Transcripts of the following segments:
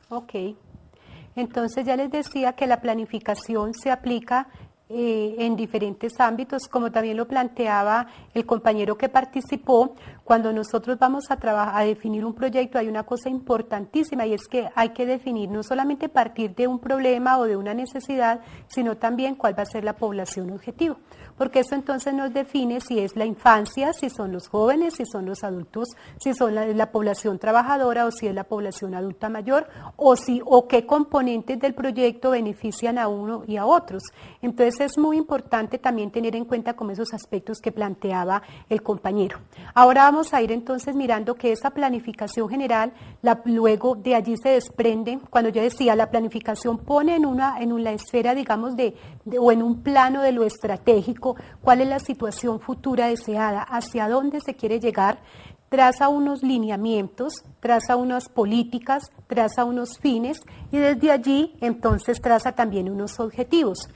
Ok. Entonces ya les decía que la planificación se aplica en diferentes ámbitos, como también lo planteaba el compañero que participó. Cuando nosotros vamos a trabajar, a definir un proyecto, hay una cosa importantísima y es que hay que definir no solamente partir de un problema o de una necesidad, sino también cuál va a ser la población objetivo, porque eso entonces nos define si es la infancia, si son los jóvenes, si son los adultos, si son la población trabajadora o si es la población adulta mayor, o qué componentes del proyecto benefician a uno y a otros. Entonces es muy importante también tener en cuenta como esos aspectos que planteaba el compañero. Ahora vamos a ir entonces mirando que esa planificación general, luego de allí se desprende, cuando yo decía la planificación pone en la esfera, digamos, o en un plano de lo estratégico, cuál es la situación futura deseada, hacia dónde se quiere llegar, traza unos lineamientos, traza unas políticas, traza unos fines y desde allí entonces traza también unos objetivos.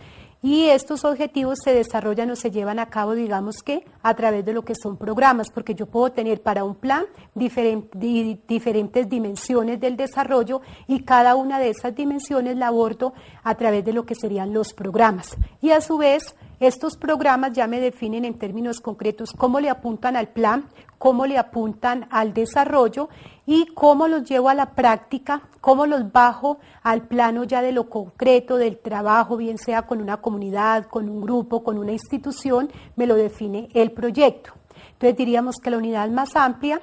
Y estos objetivos se desarrollan o se llevan a cabo, digamos que, a través de lo que son programas, porque yo puedo tener para un plan diferentes dimensiones del desarrollo y cada una de esas dimensiones la abordo a través de lo que serían los programas. Y a su vez, estos programas ya me definen en términos concretos cómo le apuntan al plan, cómo le apuntan al desarrollo y cómo los llevo a la práctica, cómo los bajo al plano ya de lo concreto, del trabajo, bien sea con una comunidad, con un grupo, con una institución, me lo define el proyecto. Entonces diríamos que la unidad más amplia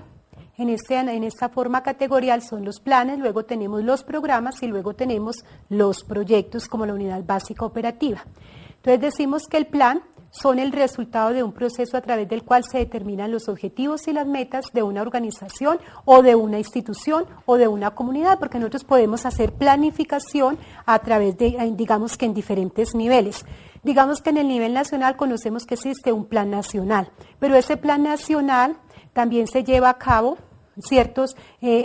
en esta forma categorial son los planes, luego tenemos los programas y luego tenemos los proyectos como la unidad básica operativa. Entonces decimos que el plan son el resultado de un proceso a través del cual se determinan los objetivos y las metas de una organización o de una institución o de una comunidad, porque nosotros podemos hacer planificación a través de, digamos que en diferentes niveles. Digamos que en el nivel nacional conocemos que existe un plan nacional, pero ese plan nacional también se lleva a cabo, ciertos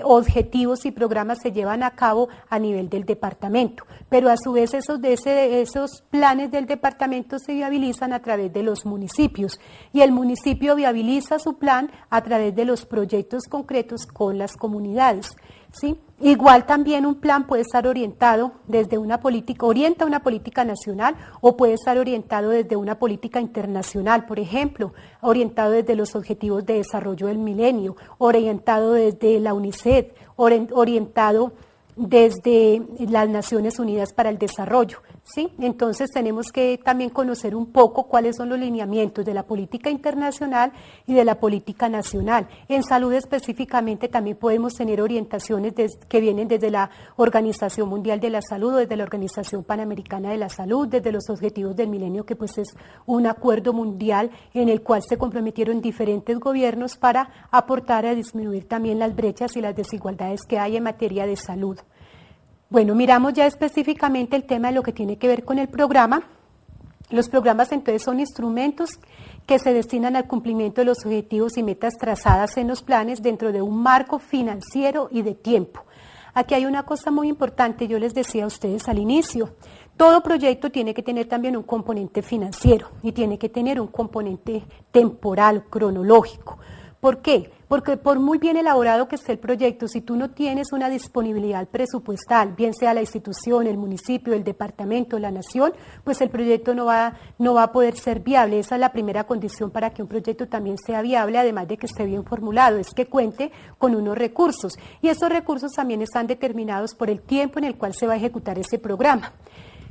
objetivos y programas se llevan a cabo a nivel del departamento, pero a su vez esos planes del departamento se viabilizan a través de los municipios y el municipio viabiliza su plan a través de los proyectos concretos con las comunidades, ¿sí? Igual también un plan puede estar orientado desde orienta una política nacional o puede estar orientado desde una política internacional, por ejemplo, orientado desde los Objetivos de Desarrollo del Milenio, orientado desde la UNICEF, orientado desde las Naciones Unidas para el Desarrollo, ¿sí? Entonces tenemos que también conocer un poco cuáles son los lineamientos de la política internacional y de la política nacional. En salud específicamente también podemos tener orientaciones que vienen desde la Organización Mundial de la Salud o desde la Organización Panamericana de la Salud, desde los Objetivos del Milenio, que pues es un acuerdo mundial en el cual se comprometieron diferentes gobiernos para aportar a disminuir también las brechas y las desigualdades que hay en materia de salud. Bueno, miramos ya específicamente el tema de lo que tiene que ver con el programa. Los programas entonces son instrumentos que se destinan al cumplimiento de los objetivos y metas trazadas en los planes dentro de un marco financiero y de tiempo. Aquí hay una cosa muy importante, yo les decía a ustedes al inicio, todo proyecto tiene que tener también un componente financiero y tiene que tener un componente temporal, cronológico. ¿Por qué? Porque por muy bien elaborado que esté el proyecto, si tú no tienes una disponibilidad presupuestal, bien sea la institución, el municipio, el departamento, la nación, pues el proyecto no va a poder ser viable. Esa es la primera condición para que un proyecto también sea viable, además de que esté bien formulado, es que cuente con unos recursos. Y esos recursos también están determinados por el tiempo en el cual se va a ejecutar ese programa.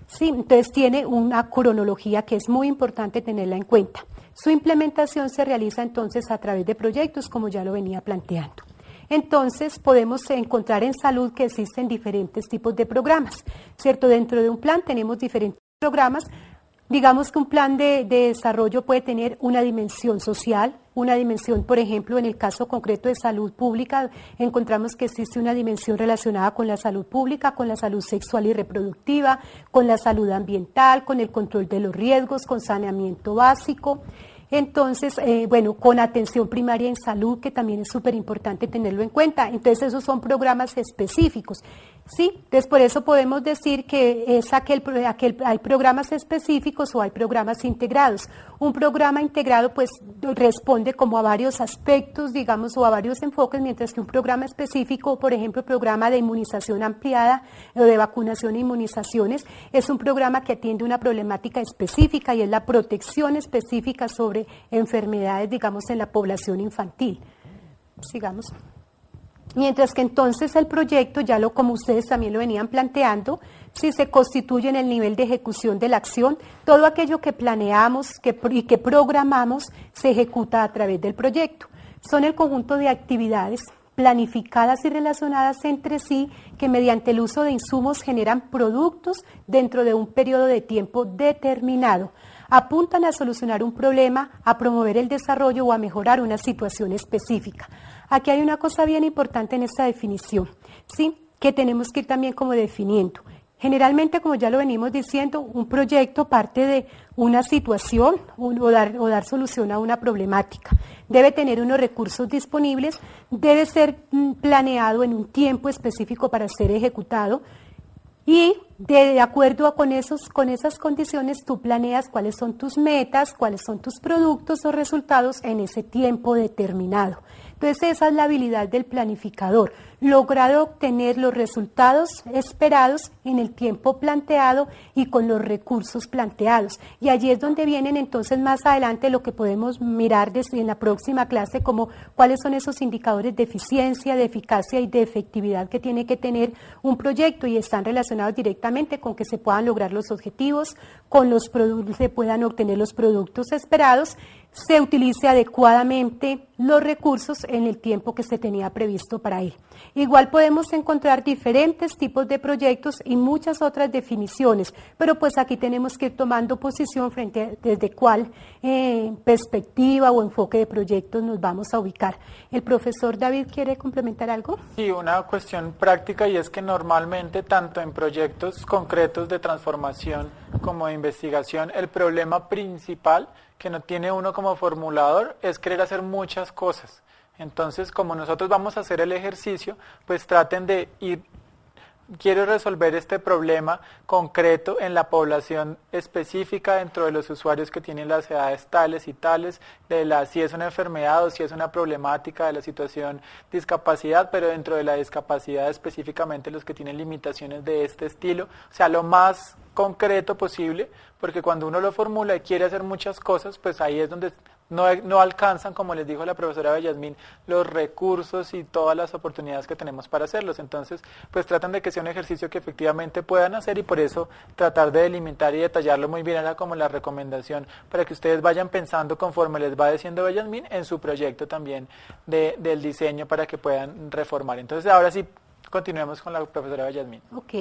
Sí, entonces tiene una cronología que es muy importante tenerla en cuenta. Su implementación se realiza entonces a través de proyectos, como ya lo venía planteando. Entonces podemos encontrar en salud que existen diferentes tipos de programas, ¿cierto? Dentro de un plan tenemos diferentes programas. Digamos que un plan de desarrollo puede tener una dimensión social, una dimensión, por ejemplo, en el caso concreto de salud pública, encontramos que existe una dimensión relacionada con la salud pública, con la salud sexual y reproductiva, con la salud ambiental, con el control de los riesgos, con saneamiento básico. Entonces, bueno, con atención primaria en salud, que también es súper importante tenerlo en cuenta. Entonces, esos son programas específicos, ¿sí? Entonces, por eso podemos decir que es hay programas específicos o hay programas integrados. Un programa integrado pues responde como a varios aspectos, digamos, o a varios enfoques, mientras que un programa específico, por ejemplo, programa de inmunización ampliada o de vacunación e inmunizaciones, es un programa que atiende una problemática específica y es la protección específica sobre enfermedades, digamos, en la población infantil. Sigamos. Mientras que entonces el proyecto, como ustedes también lo venían planteando, si se constituye en el nivel de ejecución de la acción, todo aquello que planeamos y que programamos se ejecuta a través del proyecto. Son el conjunto de actividades planificadas y relacionadas entre sí que mediante el uso de insumos generan productos dentro de un periodo de tiempo determinado. Apuntan a solucionar un problema, a promover el desarrollo o a mejorar una situación específica. Aquí hay una cosa bien importante en esta definición, ¿sí? Que tenemos que ir también como definiendo. Generalmente, como ya lo venimos diciendo, un proyecto parte de una situación o dar solución a una problemática. Debe tener unos recursos disponibles, debe ser planeado en un tiempo específico para ser ejecutado y de acuerdo con esas condiciones tú planeas cuáles son tus metas, cuáles son tus productos o resultados en ese tiempo determinado. Entonces esa es la habilidad del planificador, lograr obtener los resultados esperados en el tiempo planteado y con los recursos planteados. Y allí es donde vienen entonces más adelante lo que podemos mirar en la próxima clase como cuáles son esos indicadores de eficiencia, de eficacia y de efectividad que tiene que tener un proyecto y están relacionados directamente con que se puedan lograr los objetivos, con los productos, se puedan obtener los productos esperados, se utilice adecuadamente los recursos en el tiempo que se tenía previsto para él. Igual podemos encontrar diferentes tipos de proyectos y muchas otras definiciones, pero pues aquí tenemos que ir tomando posición frente a desde cuál perspectiva o enfoque de proyectos nos vamos a ubicar. ¿El profesor David quiere complementar algo? Sí, una cuestión práctica y es que normalmente tanto en proyectos concretos de transformación como de investigación, el problema principal que no tiene uno como formulador es querer hacer muchas cosas. Entonces, como nosotros vamos a hacer el ejercicio, pues traten de ir, quiero resolver este problema concreto en la población específica dentro de los usuarios que tienen las edades tales y tales, si es una enfermedad o si es una problemática de la situación discapacidad, pero dentro de la discapacidad específicamente los que tienen limitaciones de este estilo, o sea, lo más concreto posible, porque cuando uno lo formula y quiere hacer muchas cosas, pues ahí es donde no alcanzan, como les dijo la profesora Bellasmín, los recursos y todas las oportunidades que tenemos para hacerlos. Entonces, pues tratan de que sea un ejercicio que efectivamente puedan hacer y por eso tratar de delimitar y detallarlo muy bien era como la recomendación para que ustedes vayan pensando conforme les va diciendo Bellasmín en su proyecto también del diseño para que puedan reformar. Entonces, ahora sí, continuemos con la profesora Bellasmín. Ok.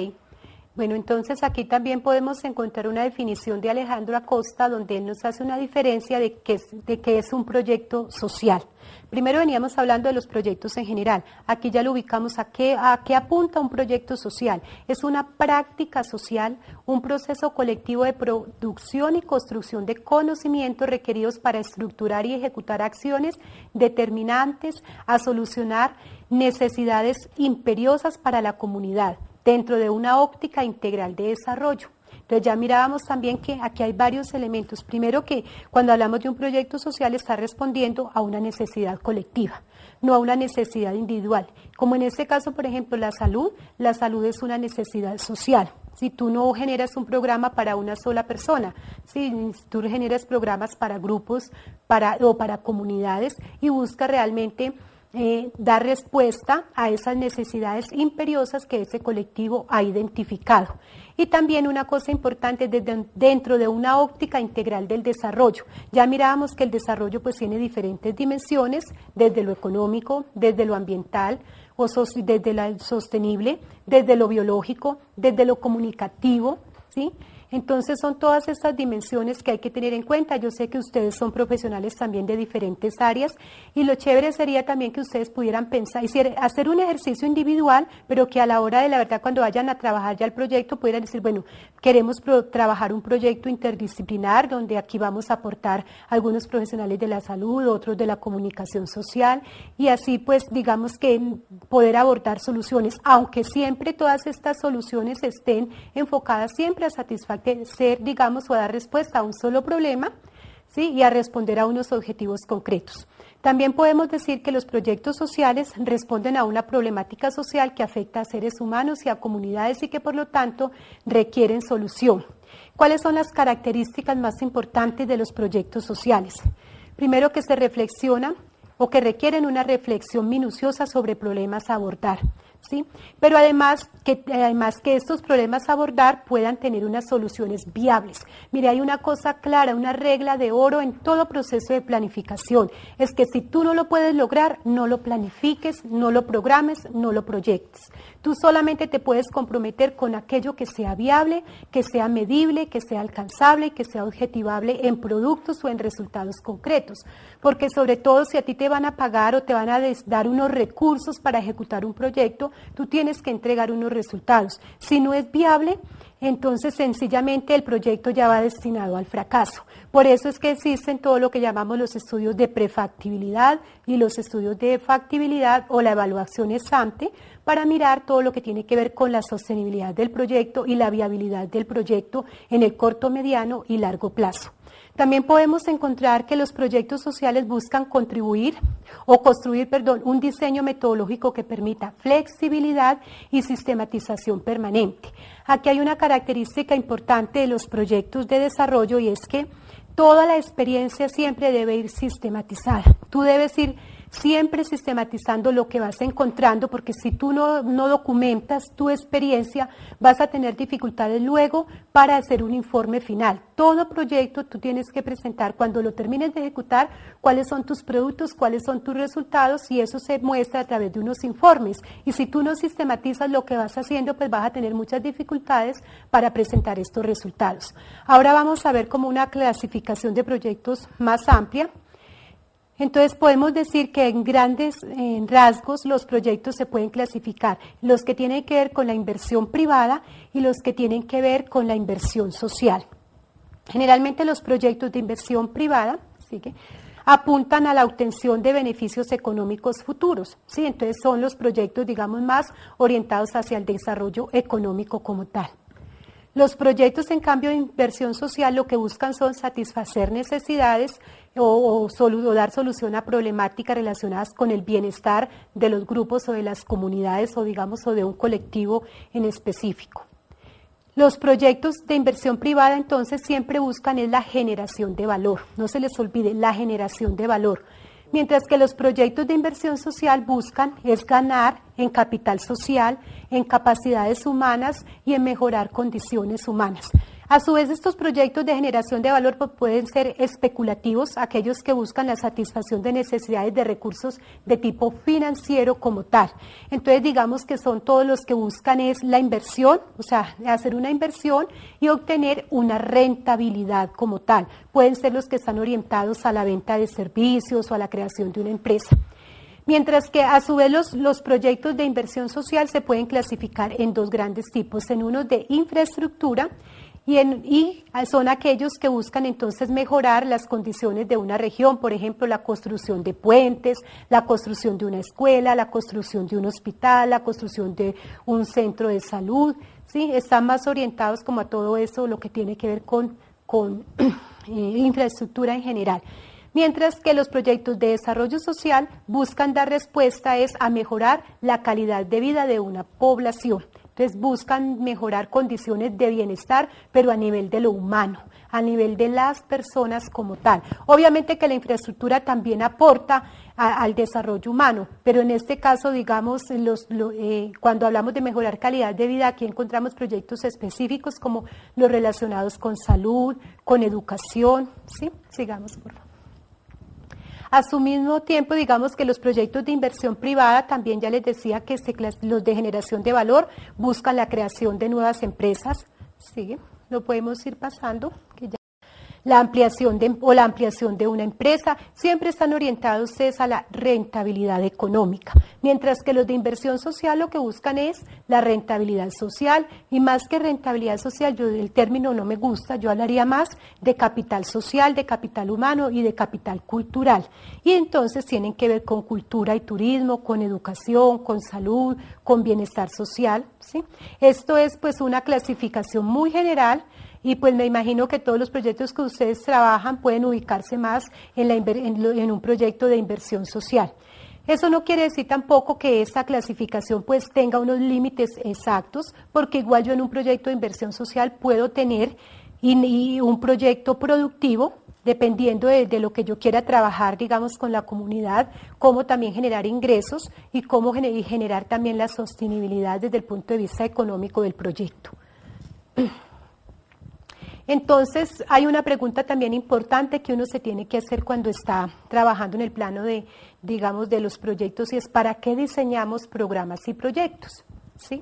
Bueno, entonces aquí también podemos encontrar una definición de Alejandro Acosta donde él nos hace una diferencia de qué es un proyecto social. Primero veníamos hablando de los proyectos en general. Aquí ya lo ubicamos a qué apunta un proyecto social. Es una práctica social, un proceso colectivo de producción y construcción de conocimientos requeridos para estructurar y ejecutar acciones determinantes a solucionar necesidades imperiosas para la comunidad, dentro de una óptica integral de desarrollo. Entonces ya mirábamos también que aquí hay varios elementos. Primero que cuando hablamos de un proyecto social está respondiendo a una necesidad colectiva, no a una necesidad individual. Como en este caso, por ejemplo, la salud es una necesidad social. Si tú no generas un programa para una sola persona, si tú generas programas para grupos o para comunidades y buscas realmente dar respuesta a esas necesidades imperiosas que ese colectivo ha identificado. Y también una cosa importante dentro de una óptica integral del desarrollo. Ya mirábamos que el desarrollo pues tiene diferentes dimensiones, desde lo económico, desde lo ambiental, desde lo sostenible, desde lo biológico, desde lo comunicativo, ¿sí? Entonces son todas estas dimensiones que hay que tener en cuenta. Yo sé que ustedes son profesionales también de diferentes áreas y lo chévere sería también que ustedes pudieran pensar, hacer un ejercicio individual, pero que a la hora de la verdad cuando vayan a trabajar ya el proyecto pudieran decir, bueno, queremos trabajar un proyecto interdisciplinar donde aquí vamos a aportar algunos profesionales de la salud, otros de la comunicación social y así pues digamos que poder abordar soluciones, aunque siempre todas estas soluciones estén enfocadas siempre a satisfacer, digamos, o a dar respuesta a un solo problema, ¿sí? Y a responder a unos objetivos concretos. También podemos decir que los proyectos sociales responden a una problemática social que afecta a seres humanos y a comunidades y que por lo tanto requieren solución. ¿Cuáles son las características más importantes de los proyectos sociales? Primero, que se reflexionan o que requieren una reflexión minuciosa sobre problemas a abordar, ¿sí? Pero además que estos problemas a abordar puedan tener unas soluciones viables. Mire, hay una cosa clara, una regla de oro en todo proceso de planificación, es que si tú no lo puedes lograr, no lo planifiques, no lo programes, no lo proyectes. Tú solamente te puedes comprometer con aquello que sea viable, que sea medible, que sea alcanzable y que sea objetivable en productos o en resultados concretos. Porque sobre todo si a ti te van a pagar o te van a dar unos recursos para ejecutar un proyecto, tú tienes que entregar unos resultados. Si no es viable, entonces sencillamente el proyecto ya va destinado al fracaso. Por eso es que existen todo lo que llamamos los estudios de prefactibilidad y los estudios de factibilidad o la evaluación ex ante, para mirar todo lo que tiene que ver con la sostenibilidad del proyecto y la viabilidad del proyecto en el corto, mediano y largo plazo. También podemos encontrar que los proyectos sociales buscan construir un diseño metodológico que permita flexibilidad y sistematización permanente. Aquí hay una característica importante de los proyectos de desarrollo y es que toda la experiencia siempre debe ir sistematizada. Tú debes ir siempre sistematizando lo que vas encontrando, porque si tú no documentas tu experiencia, vas a tener dificultades luego para hacer un informe final. Todo proyecto tú tienes que presentar cuando lo termines de ejecutar, cuáles son tus productos, cuáles son tus resultados, y eso se muestra a través de unos informes. Y si tú no sistematizas lo que vas haciendo, pues vas a tener muchas dificultades para presentar estos resultados. Ahora vamos a ver como una clasificación de proyectos más amplia. Entonces podemos decir que en grandes rasgos los proyectos se pueden clasificar, los que tienen que ver con la inversión privada y los que tienen que ver con la inversión social. Generalmente los proyectos de inversión privada apuntan a la obtención de beneficios económicos futuros, ¿sí? Entonces son los proyectos, digamos, más orientados hacia el desarrollo económico como tal. Los proyectos, en cambio, de inversión social lo que buscan son satisfacer necesidades o dar solución a problemáticas relacionadas con el bienestar de los grupos o de las comunidades o de un colectivo en específico. Los proyectos de inversión privada entonces siempre buscan es la generación de valor, no se les olvide la generación de valor. Mientras que los proyectos de inversión social buscan es ganar en capital social, en capacidades humanas y en mejorar condiciones humanas. A su vez, estos proyectos de generación de valor pueden ser especulativos, aquellos que buscan la satisfacción de necesidades de recursos de tipo financiero como tal. Entonces, digamos que son todos los que buscan es la inversión, o sea, hacer una inversión y obtener una rentabilidad como tal. Pueden ser los que están orientados a la venta de servicios o a la creación de una empresa. Mientras que a su vez los proyectos de inversión social se pueden clasificar en dos grandes tipos, en unos de infraestructura y son aquellos que buscan entonces mejorar las condiciones de una región, por ejemplo, la construcción de puentes, la construcción de una escuela, la construcción de un hospital, la construcción de un centro de salud, ¿sí? Están más orientados como a todo eso, lo que tiene que ver con infraestructura en general. Mientras que los proyectos de desarrollo social buscan dar respuesta a mejorar la calidad de vida de una población. Entonces buscan mejorar condiciones de bienestar, pero a nivel de lo humano, a nivel de las personas como tal. Obviamente que la infraestructura también aporta al desarrollo humano, pero en este caso, digamos, cuando hablamos de mejorar calidad de vida, aquí encontramos proyectos específicos como los relacionados con salud, con educación, ¿sí? Sigamos, por favor. A su mismo tiempo, digamos que los proyectos de inversión privada, también ya les decía que los de generación de valor buscan la creación de nuevas empresas. ¿Sí? Lo podemos ir pasando. La ampliación de una empresa, siempre están orientados a la rentabilidad económica, mientras que los de inversión social lo que buscan es la rentabilidad social, y más que rentabilidad social, el término no me gusta, yo hablaría más de capital social, de capital humano y de capital cultural, y entonces tienen que ver con cultura y turismo, con educación, con salud, con bienestar social, ¿sí? Esto es pues una clasificación muy general. y pues me imagino que todos los proyectos que ustedes trabajan pueden ubicarse más en un proyecto de inversión social. Eso no quiere decir tampoco que esta clasificación pues tenga unos límites exactos, porque igual yo en un proyecto de inversión social puedo tener y un proyecto productivo, dependiendo de lo que yo quiera trabajar, digamos, con la comunidad, cómo también generar ingresos y cómo generar también la sostenibilidad desde el punto de vista económico del proyecto. Entonces, hay una pregunta también importante que uno se tiene que hacer cuando está trabajando en el plano de, digamos, de los proyectos, y es ¿para qué diseñamos programas y proyectos? ¿Sí?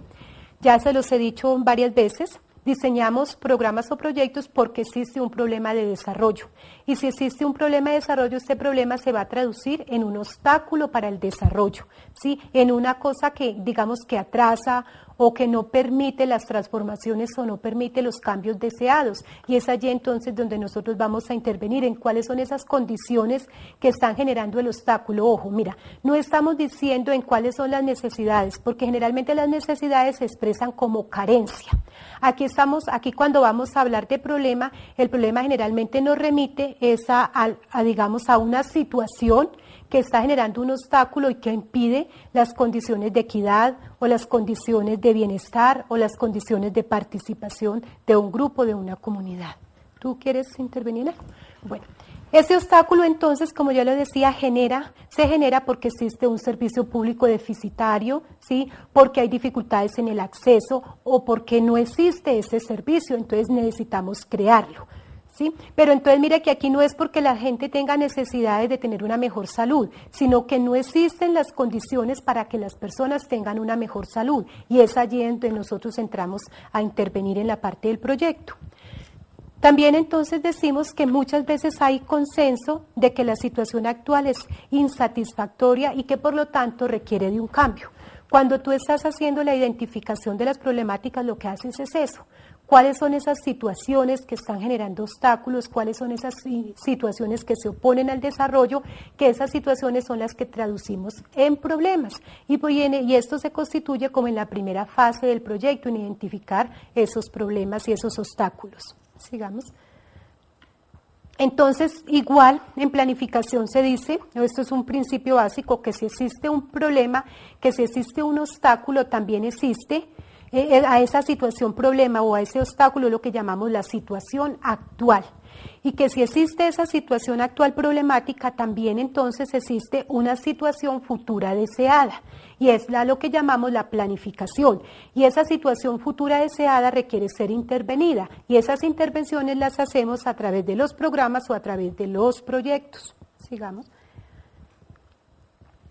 Ya se los he dicho varias veces. Diseñamos programas o proyectos porque existe un problema de desarrollo. Y si existe un problema de desarrollo, este problema se va a traducir en un obstáculo para el desarrollo, ¿sí? En una cosa que, digamos, que atrasa o que no permite las transformaciones o no permite los cambios deseados. Y es allí entonces donde nosotros vamos a intervenir en cuáles son esas condiciones que están generando el obstáculo. Ojo, mira, no estamos diciendo en cuáles son las necesidades, porque generalmente las necesidades se expresan como carencia. Aquí cuando vamos a hablar de problema, el problema generalmente nos remite digamos, a una situación que está generando un obstáculo y que impide las condiciones de equidad o las condiciones de bienestar o las condiciones de participación de un grupo, de una comunidad. ¿Tú quieres intervenir? Bueno, ese obstáculo entonces, como yo le decía, se genera porque existe un servicio público deficitario, ¿sí? Porque hay dificultades en el acceso o porque no existe ese servicio, entonces necesitamos crearlo. ¿Sí? Pero entonces mire que aquí no es porque la gente tenga necesidades de tener una mejor salud, sino que no existen las condiciones para que las personas tengan una mejor salud, y es allí donde nosotros entramos a intervenir en la parte del proyecto. También entonces decimos que muchas veces hay consenso de que la situación actual es insatisfactoria y que por lo tanto requiere de un cambio. Cuando tú estás haciendo la identificación de las problemáticas, lo que haces es eso. ¿Cuáles son esas situaciones que están generando obstáculos? ¿Cuáles son esas situaciones que se oponen al desarrollo? Que esas situaciones son las que traducimos en problemas. Y esto se constituye como en la primera fase del proyecto, en identificar esos problemas y esos obstáculos. Sigamos. Entonces, igual en planificación se dice, esto es un principio básico, que si existe un problema, que si existe un obstáculo, también existe a esa situación problema o a ese obstáculo lo que llamamos la situación actual. Y que si existe esa situación actual problemática, también entonces existe una situación futura deseada. Y es lo que llamamos la planificación. Y esa situación futura deseada requiere ser intervenida. Y esas intervenciones las hacemos a través de los programas o a través de los proyectos. Sigamos.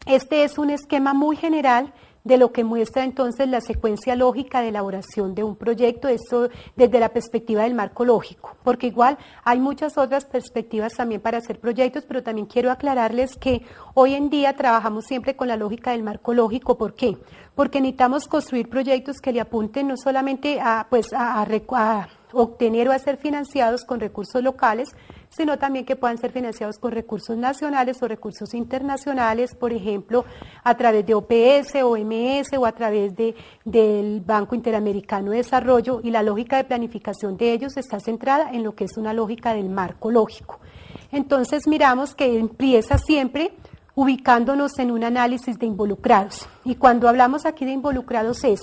Este es un esquema muy general de lo que muestra entonces la secuencia lógica de elaboración de un proyecto, esto desde la perspectiva del marco lógico, porque igual hay muchas otras perspectivas también para hacer proyectos, pero también quiero aclararles que hoy en día trabajamos siempre con la lógica del marco lógico. ¿Por qué? Porque necesitamos construir proyectos que le apunten no solamente a obtener o a ser financiados con recursos locales, sino también que puedan ser financiados con recursos nacionales o recursos internacionales, por ejemplo, a través de OPS, OMS o a través del Banco Interamericano de Desarrollo, y la lógica de planificación de ellos está centrada en lo que es una lógica del marco lógico. Entonces miramos que empieza siempre ubicándonos en un análisis de involucrados, y cuando hablamos aquí de involucrados es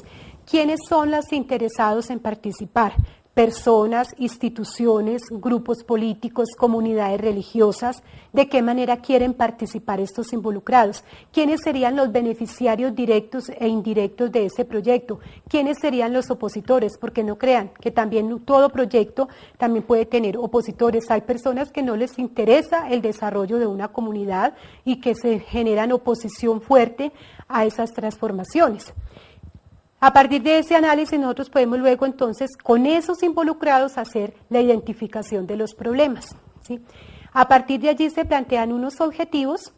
quiénes son los interesados en participar. Personas, instituciones, grupos políticos, comunidades religiosas, de qué manera quieren participar estos involucrados, quiénes serían los beneficiarios directos e indirectos de ese proyecto, quiénes serían los opositores, porque no crean que también todo proyecto también puede tener opositores. Hay personas que no les interesa el desarrollo de una comunidad y que se generan oposición fuerte a esas transformaciones. A partir de ese análisis nosotros podemos luego entonces con esos involucrados hacer la identificación de los problemas, ¿sí? A partir de allí se plantean unos objetivos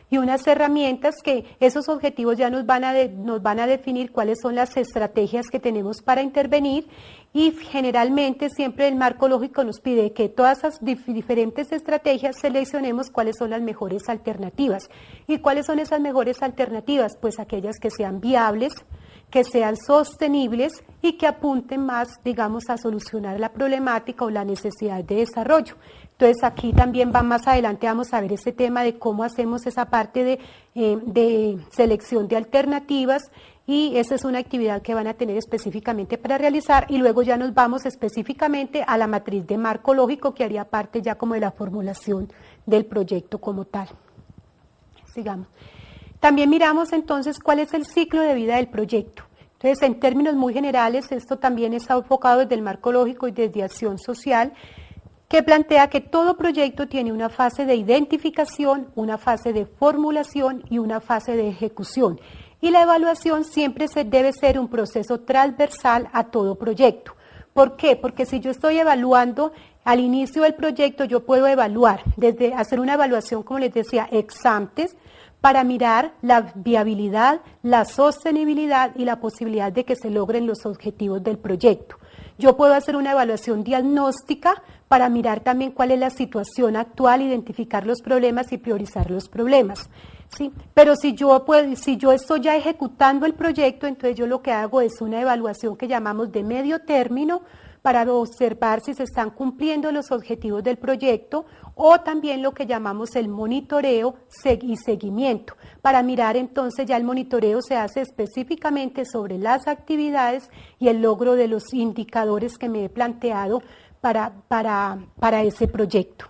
y unas herramientas que esos objetivos ya nos van a definir cuáles son las estrategias que tenemos para intervenir, y generalmente siempre el marco lógico nos pide que todas esas diferentes estrategias seleccionemos cuáles son las mejores alternativas. ¿Y cuáles son esas mejores alternativas? Pues aquellas que sean viables, que sean sostenibles y que apunten más, digamos, a solucionar la problemática o la necesidad de desarrollo. Entonces aquí también más adelante vamos a ver ese tema de cómo hacemos esa parte de selección de alternativas, y esa es una actividad que van a tener específicamente para realizar, y luego ya nos vamos específicamente a la matriz de marco lógico, que haría parte ya como de la formulación del proyecto como tal. Sigamos. También miramos entonces cuál es el ciclo de vida del proyecto. Entonces, en términos muy generales, esto también está enfocado desde el marco lógico y desde acción social, que plantea que todo proyecto tiene una fase de identificación, una fase de formulación y una fase de ejecución. Y la evaluación siempre debe ser un proceso transversal a todo proyecto. ¿Por qué? Porque si yo estoy evaluando al inicio del proyecto, yo puedo evaluar, desde hacer una evaluación, como les decía, ex antes, para mirar la viabilidad, la sostenibilidad y la posibilidad de que se logren los objetivos del proyecto. Yo puedo hacer una evaluación diagnóstica para mirar también cuál es la situación actual, identificar los problemas y priorizar los problemas, ¿sí? Pero si yo estoy ya ejecutando el proyecto, entonces yo lo que hago es una evaluación que llamamos de medio término, para observar si se están cumpliendo los objetivos del proyecto, o también lo que llamamos el monitoreo y seguimiento. Para mirar entonces, ya el monitoreo se hace específicamente sobre las actividades y el logro de los indicadores que me he planteado para ese proyecto.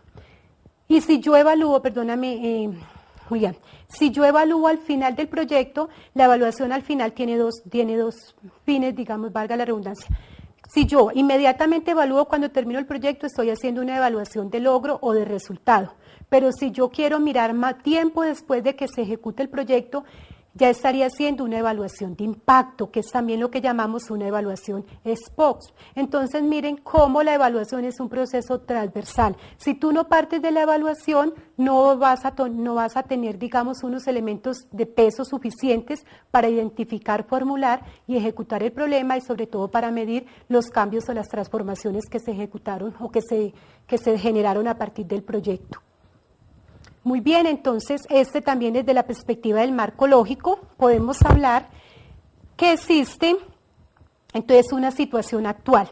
Y si yo evalúo, perdóname Julián, si yo evalúo al final del proyecto, la evaluación al final tiene dos fines, digamos, valga la redundancia. Si yo inmediatamente evalúo cuando termino el proyecto, estoy haciendo una evaluación de logro o de resultado. Pero si yo quiero mirar más tiempo después de que se ejecute el proyecto, ya estaría haciendo una evaluación de impacto, que es también lo que llamamos una evaluación ex post. Entonces miren cómo la evaluación es un proceso transversal. Si tú no partes de la evaluación, no vas a tener, digamos, unos elementos de peso suficientes para identificar, formular y ejecutar el problema, y sobre todo para medir los cambios o las transformaciones que se ejecutaron o que se generaron a partir del proyecto. Muy bien, entonces también desde la perspectiva del marco lógico podemos hablar que existe entonces una situación actual,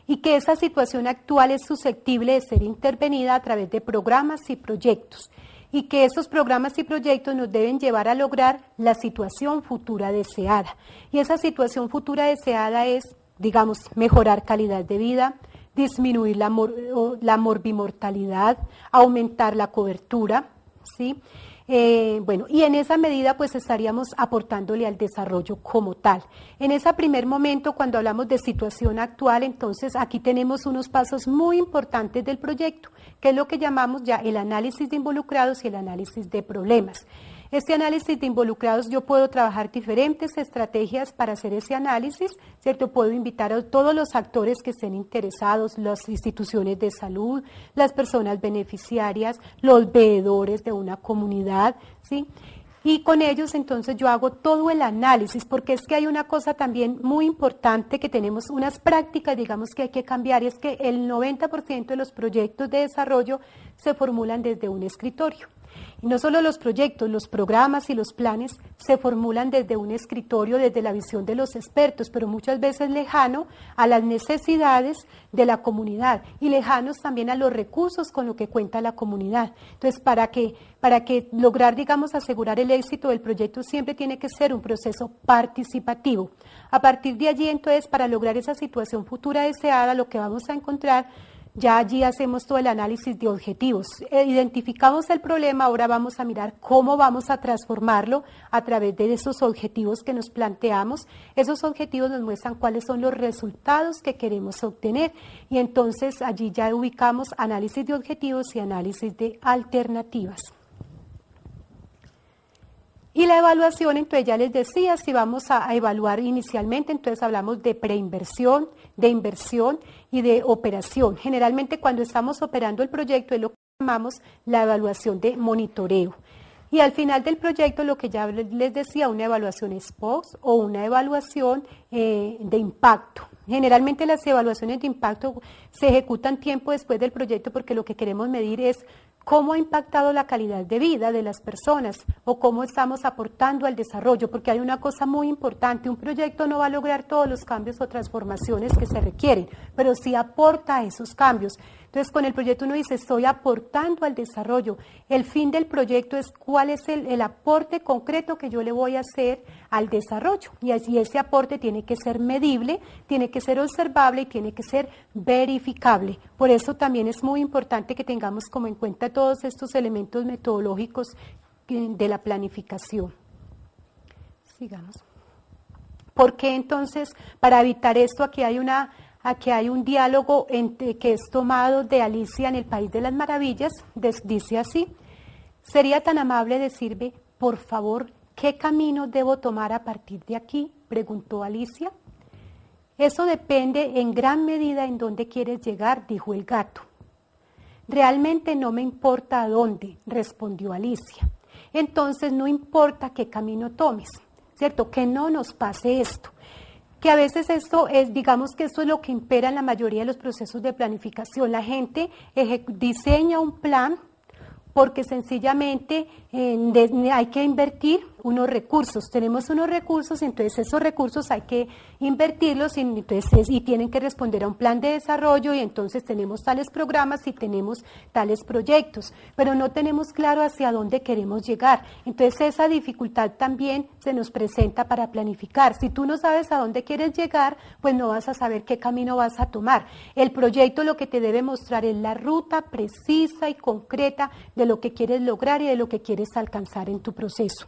y que esa situación actual es susceptible de ser intervenida a través de programas y proyectos, y que esos programas y proyectos nos deben llevar a lograr la situación futura deseada. Y esa situación futura deseada es, digamos, mejorar calidad de vida, disminuir la morbimortalidad, aumentar la cobertura, ¿sí? Bueno, y en esa medida pues estaríamos aportándole al desarrollo como tal. En ese primer momento, cuando hablamos de situación actual, entonces aquí tenemos unos pasos muy importantes del proyecto, que es lo que llamamos ya el análisis de involucrados y el análisis de problemas. Este análisis de involucrados, yo puedo trabajar diferentes estrategias para hacer ese análisis, ¿cierto? Puedo invitar a todos los actores que estén interesados, las instituciones de salud, las personas beneficiarias, los veedores de una comunidad, ¿sí? Y con ellos entonces yo hago todo el análisis, porque es que hay una cosa también muy importante, que tenemos unas prácticas, digamos, que hay que cambiar, y es que el 90% de los proyectos de desarrollo se formulan desde un escritorio. Y no solo los proyectos, los programas y los planes se formulan desde un escritorio, desde la visión de los expertos, pero muchas veces lejano a las necesidades de la comunidad y lejanos también a los recursos con lo que cuenta la comunidad. Entonces, para que lograr, digamos, asegurar el éxito del proyecto, siempre tiene que ser un proceso participativo. A partir de allí, entonces, para lograr esa situación futura deseada, lo que vamos a encontrar, ya allí hacemos todo el análisis de objetivos. Identificamos el problema, ahora vamos a mirar cómo vamos a transformarlo a través de esos objetivos que nos planteamos. Esos objetivos nos muestran cuáles son los resultados que queremos obtener, y entonces allí ya ubicamos análisis de objetivos y análisis de alternativas. Y la evaluación, entonces ya les decía, si vamos a evaluar inicialmente, entonces hablamos de preinversión, de inversión y de operación. Generalmente cuando estamos operando el proyecto es lo que llamamos la evaluación de monitoreo. Y al final del proyecto, lo que ya les decía, una evaluación ex post o una evaluación de impacto. Generalmente las evaluaciones de impacto se ejecutan tiempo después del proyecto, porque lo que queremos medir es cómo ha impactado la calidad de vida de las personas o cómo estamos aportando al desarrollo, porque hay una cosa muy importante, un proyecto no va a lograr todos los cambios o transformaciones que se requieren, pero sí aporta a esos cambios. Entonces, con el proyecto uno dice, estoy aportando al desarrollo. El fin del proyecto es cuál es el aporte concreto que yo le voy a hacer al desarrollo. Y así ese aporte tiene que ser medible, tiene que ser observable y tiene que ser verificable. Por eso también es muy importante que tengamos como en cuenta todos estos elementos metodológicos de la planificación. Sigamos. ¿Por qué entonces, para evitar esto, aquí hay un diálogo que es tomado de Alicia en el País de las Maravillas? Dice así: ¿sería tan amable decirme, por favor, qué camino debo tomar a partir de aquí?, preguntó Alicia. Eso depende en gran medida en dónde quieres llegar, dijo el gato. Realmente no me importa a dónde, respondió Alicia. Entonces no importa qué camino tomes, ¿cierto? Que no nos pase esto. Que a veces esto es, digamos que esto es lo que impera en la mayoría de los procesos de planificación. La gente diseña un plan porque sencillamente hay que invertir unos recursos. Tenemos unos recursos, entonces esos recursos hay que invertirlos y tienen que responder a un plan de desarrollo, y entonces tenemos tales programas y tenemos tales proyectos, pero no tenemos claro hacia dónde queremos llegar. Entonces esa dificultad también se nos presenta para planificar. Si tú no sabes a dónde quieres llegar, pues no vas a saber qué camino vas a tomar. El proyecto lo que te debe mostrar es la ruta precisa y concreta de lo que quieres lograr y de lo que quieres alcanzar en tu proceso.